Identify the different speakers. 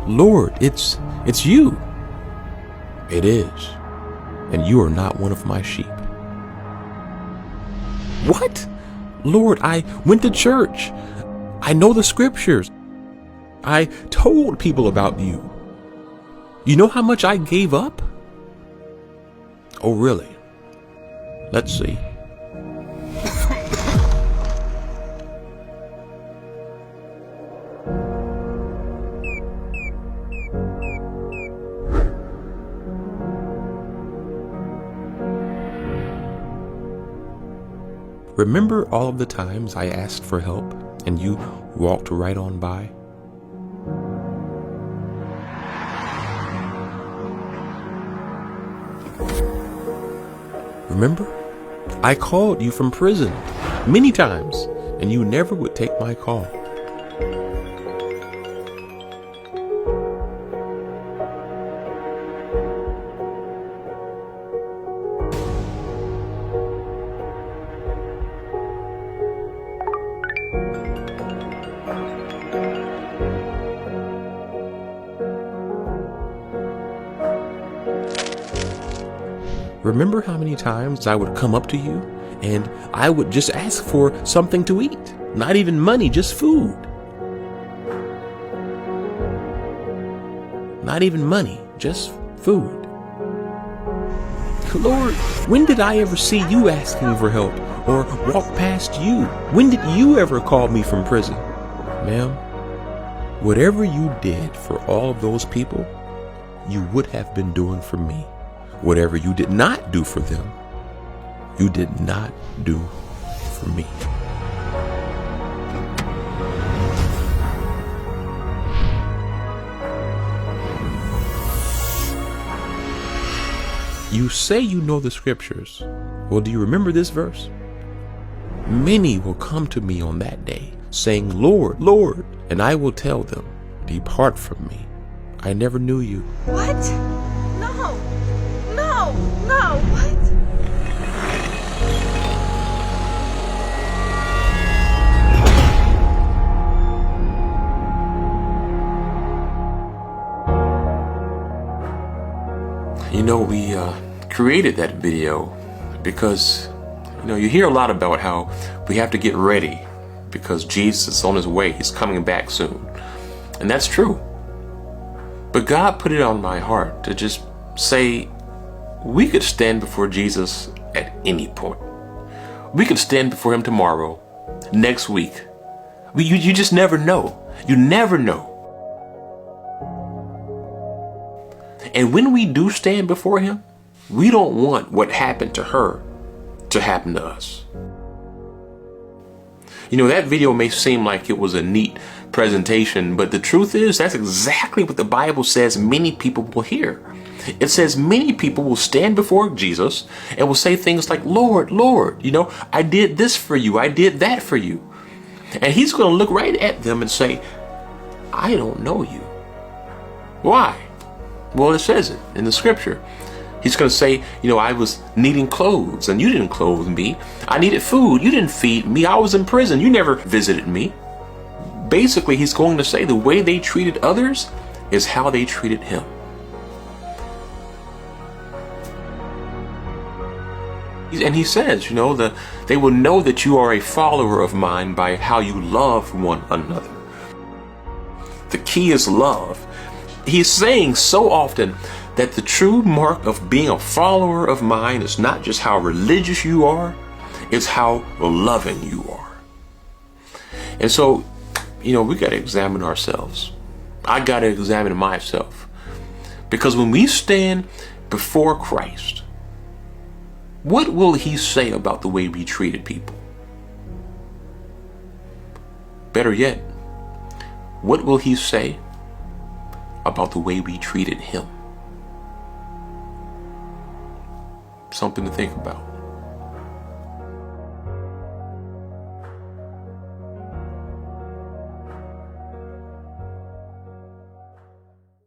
Speaker 1: Lord, it's you. It is, and you are not one of my sheep. What? Lord, I went to church. I know the scriptures. I told people about you. You know how much I gave up? Oh, really? Let's see. Remember all of the times I asked for help and you walked right on by? Remember? I called you from prison many times and you never would take my call. Remember how many times I would come up to you and I would just ask for something to eat? Not even money, just food. Not even money, just food. Lord, when did I ever see you asking for help or walk past you? When did you ever call me from prison? Ma'am, whatever you did for all of those people, you would have been doing for me. Whatever you did not do for them, you did not do for me. You say you know the scriptures. Well, do you remember this verse? Many will come to me on that day, saying, Lord, Lord, and I will tell them, depart from me. I never knew you.
Speaker 2: What? No, what?
Speaker 1: You know, we created that video because, you hear a lot about how we have to get ready because Jesus is on his way. He's coming back soon. And that's true. But God put it on my heart to just say, we could stand before Jesus at any point. We could stand before him tomorrow, next week. You just never know. You never know. And when we do stand before him, we don't want what happened to her to happen to us. That video may seem like it was a neat presentation, but the truth is that's exactly what the Bible says many people will hear. It says many people will stand before Jesus and will say things like, Lord, Lord, I did this for you. I did that for you. And he's going to look right at them and say, I don't know you. Why? Well, it says it in the scripture. He's going to say, I was needing clothes and you didn't clothe me. I needed food. You didn't feed me. I was in prison. You never visited me. Basically, he's going to say the way they treated others is how they treated him. And he says, they will know that you are a follower of mine by how you love one another. The key is love. He's saying so often that the true mark of being a follower of mine is not just how religious you are, it's how loving you are. And so, we got to examine ourselves. I got to examine myself. Because when we stand before Christ, what will he say about the way we treated people? Better yet, what will he say about the way we treated him? Something to think about.